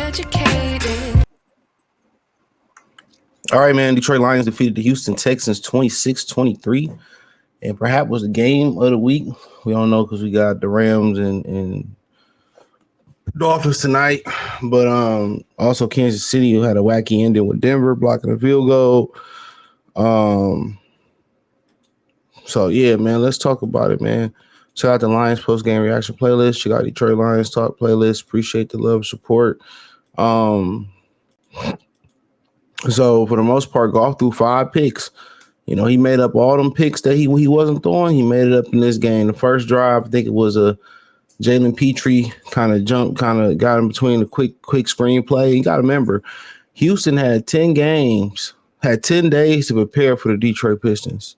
educated. All right, man. Detroit Lions defeated the Houston Texans 26-23. And perhaps was the game of the week. We don't know because we got the Rams and Dolphins tonight. But also Kansas City, who had a wacky ending with Denver blocking a field goal. So, yeah, man, let's talk about it, man. Check out the Lions post-game reaction playlist. Check out Detroit Lions talk playlist. Appreciate the love and support. So, for the most part, Goff threw 5 picks. You know, he made up all them picks that he wasn't throwing. He made it up in this game. The first drive, I think it was a Jalen Petrie kind of jump, kind of got him between the quick screen play. You got to remember, Houston had 10 days to prepare for the Detroit Pistons.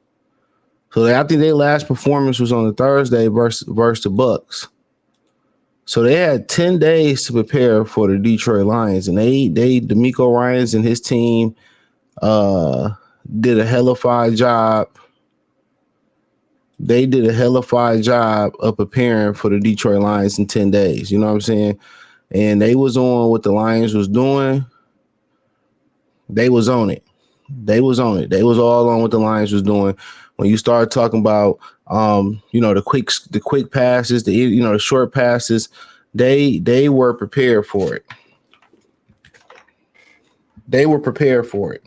So I think their last performance was on the Thursday versus the Bucks. So they had 10 days to prepare for the Detroit Lions, and D'Amico Ryans and his team did a hellified job. They did a hellified job of preparing for the Detroit Lions in 10 days. You know what I'm saying? And they was on what the Lions was doing. They was on it. They was all on what the Lions was doing. When you start talking about, the quick passes, the short passes, they were prepared for it. They were prepared for it.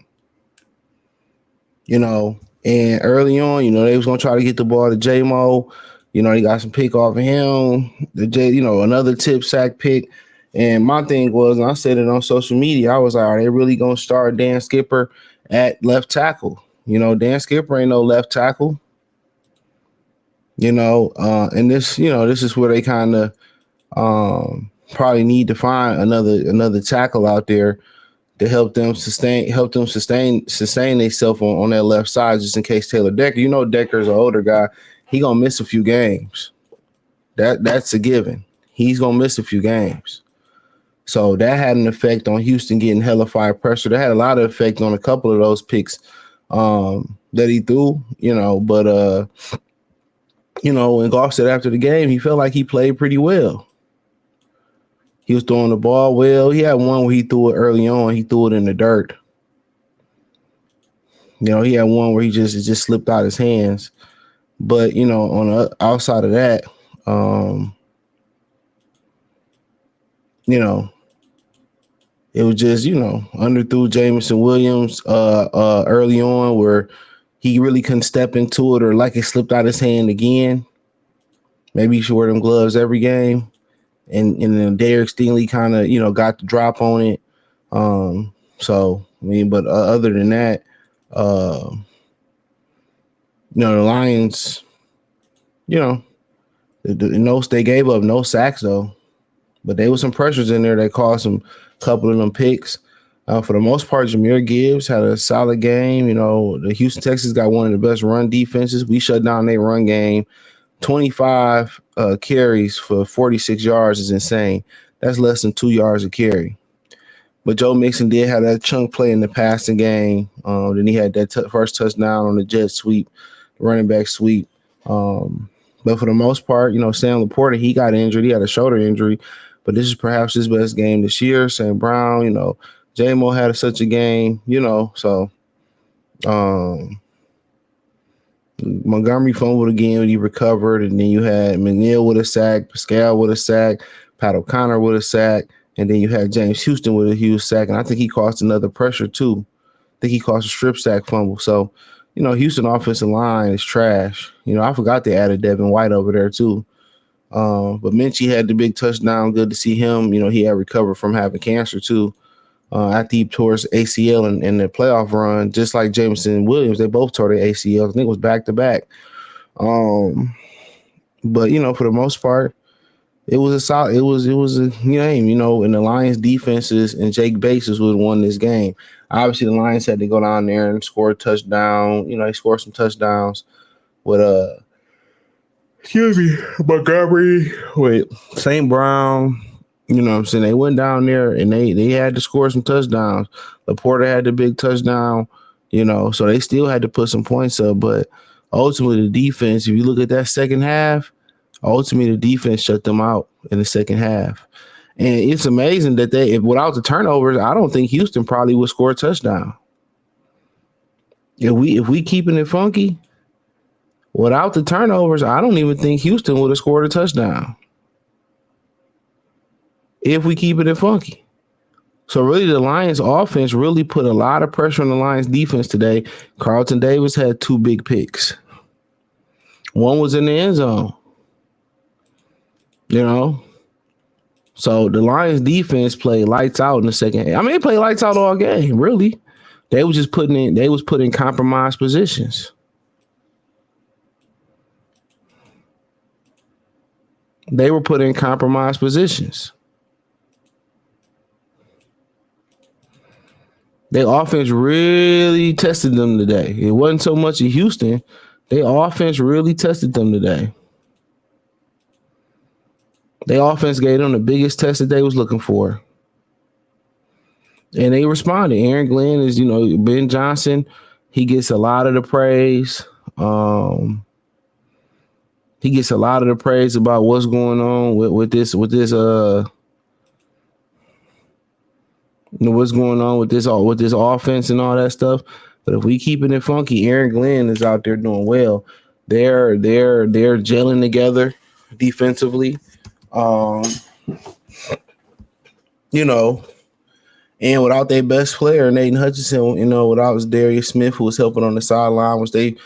And early on, they was gonna try to get the ball to J-Mo. He got some pick off of him. Another tip sack pick. And my thing was, and I said it on social media, I was like, are they really gonna start Dan Skipper at left tackle? Dan Skipper ain't no left tackle. And this is where they kind of probably need to find another tackle out there to help them sustain themselves on that left side, just in case Taylor Decker. Decker's an older guy. He gonna miss a few games. That's a given. He's gonna miss a few games. So that had an effect on Houston getting hellified pressure. That had a lot of effect on a couple of those picks that he threw, but when Goff said after the game, he felt like he played pretty well. He was throwing the ball well. He had one where he threw it early on. He threw it in the dirt. He had one where it just slipped out his hands. But, on the outside of that, it was just, underthrew Jameson Williams early on where he really couldn't step into it, or like it slipped out his hand again. Maybe he should wear them gloves every game. And then Derek Stingley kind of, got the drop on it. But other than that, the Lions, they gave up no sacks though, but there was some pressures in there that caused a couple of them picks. For the most part, Jahmyr Gibbs had a solid game. The Houston Texans got one of the best run defenses. We shut down their run game. 25 carries for 46 yards is insane. That's less than 2 yards a carry. But Joe Mixon did have that chunk play in the passing game. Then he had that first touchdown on the jet sweep, the running back sweep. But for the most part, Sam Laporta, he got injured. He had a shoulder injury. But this is perhaps his best game this year. St. Brown, J-Mo had such a game, so Montgomery fumbled again when he recovered, and then you had McNeil with a sack, Pascal with a sack, Pat O'Connor with a sack, and then you had James Houston with a huge sack, and I think he caused another pressure too. I think he caused a strip sack fumble. So, Houston offensive line is trash. I forgot they added Devin White over there too. But Minchie had the big touchdown. Good to see him. He had recovered from having cancer too. After he tore his ACL in the playoff run, just like Jameson Williams, they both tore their ACL. I think it was back to back. But for the most part, it was a solid. It was a game. And the Lions defenses and Jake Bates was won this game. Obviously, the Lions had to go down there and score a touchdown. They scored some touchdowns with Montgomery, with St. Brown. They went down there and they had to score some touchdowns. Laporta had the big touchdown, so they still had to put some points up. But ultimately, the defense, if you look at that second half, the defense shut them out in the second half. And it's amazing that if without the turnovers, I don't think Houston probably would score a touchdown. If we keeping it funky, without the turnovers, I don't even think Houston would have scored a touchdown. If we keep it funky. So really the Lions offense really put a lot of pressure on the Lions defense today. Carlton Davis had 2 big picks. One was in the end zone. You know? So the Lions defense played lights out in the second half. I mean, they played lights out all game, really. They was put in compromised positions. They were put in compromised positions. Their offense really tested them today. It wasn't so much in Houston. Their offense really tested them today. Their offense gave them the biggest test that they was looking for. And they responded. Aaron Glenn is, Ben Johnson. He gets a lot of the praise. He gets a lot of the praise about what's going on with this what's going on with this offense and all that stuff. But if we keeping it funky, Aaron Glenn is out there doing well. They're gelling together defensively. And without their best player, Nathan Hutchinson, without Darius Smith, who was helping on the sideline, which they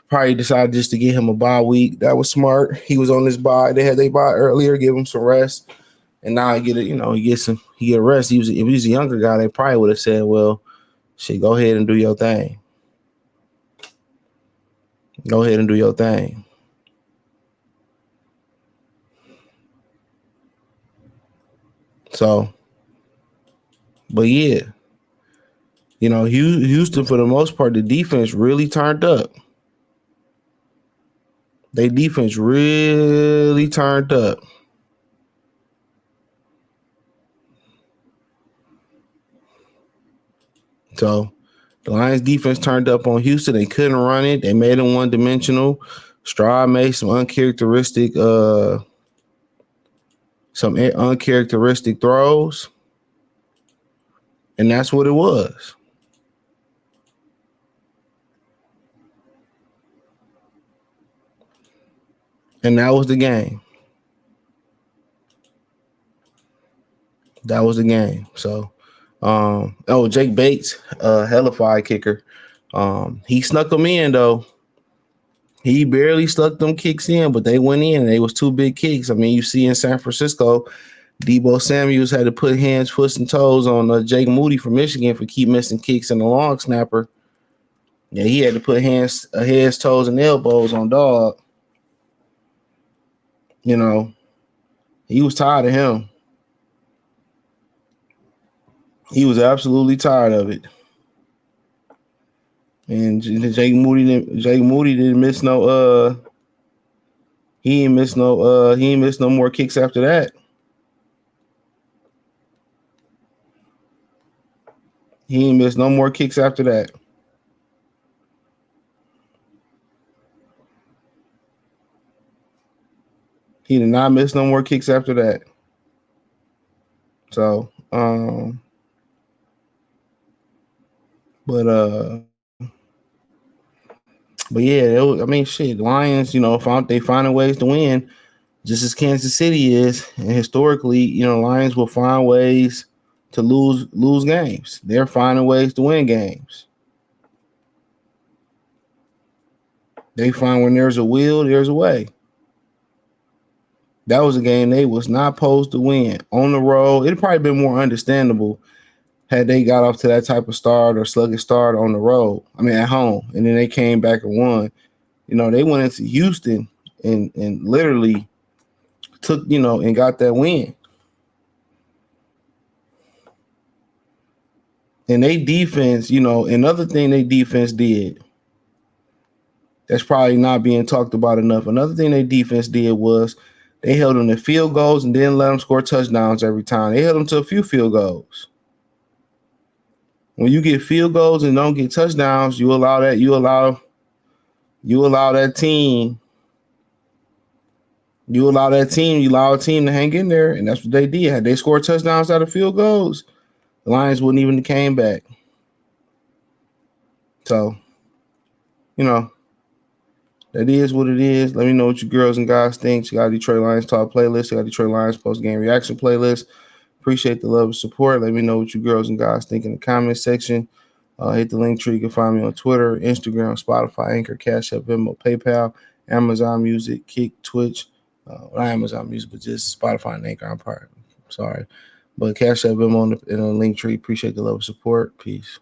probably decided just to give him a bye week. That was smart. He was on this bye. They had their bye earlier, give him some rest. And now he get rest. If he was a younger guy, they probably would have said, well, shit, go ahead and do your thing. Go ahead and do your thing. So, but yeah, Houston, for the most part, the defense really turned up. Their defense really turned up. So the Lions defense turned up on Houston. They couldn't run it. They made them one-dimensional. Stroud made some uncharacteristic throws. And that's what it was. And that was the game. That was the game. So, Jake Bates, hellified kicker. He snuck them in, though. He barely stuck them kicks in, but they went in, and they was 2 big kicks. I mean, you see in San Francisco, Deebo Samuels had to put hands, foot, and toes on Jake Moody from Michigan for keep missing kicks and the long snapper. Yeah, he had to put heads, toes, and elbows on dog. He was tired of him. He was absolutely tired of it. And Jake Moody didn't miss no he ain't miss no more kicks after that. He ain't missed no more kicks after that. He did not miss no more kicks after that. So, but yeah, Lions, they finding ways to win, just as Kansas City is. And historically, Lions will find ways to lose games. They're finding ways to win games. They find when there's a will, there's a way. That was a game they was not supposed to win. On the road, it'd probably been more understandable had they got off to that type of start or sluggish start on the road. I mean, at home. And then they came back and won. They went into Houston and literally took, and got that win. And they defense, another thing they defense did that's probably not being talked about enough. Another thing they defense did was they held them to field goals and didn't let them score touchdowns every time. They held them to a few field goals. When you get field goals and don't get touchdowns, you allow that team You allow a team to hang in there, and that's what they did. Had they scored touchdowns out of field goals, the Lions wouldn't even have came back. So, you know, that is what it is. Let me know what you girls and guys think. Check out Detroit Lions Talk playlist. Check out Detroit Lions post game reaction playlist. Appreciate the love and support. Let me know what you girls and guys think in the comment section. Hit the link tree. You can find me on Twitter, Instagram, Spotify, Anchor, Cash App, Venmo, PayPal, Amazon Music, Kick, Twitch. Not Amazon Music, but just Spotify and Anchor. I'm sorry. But Cash App, Venmo in the link tree. Appreciate the love and support. Peace.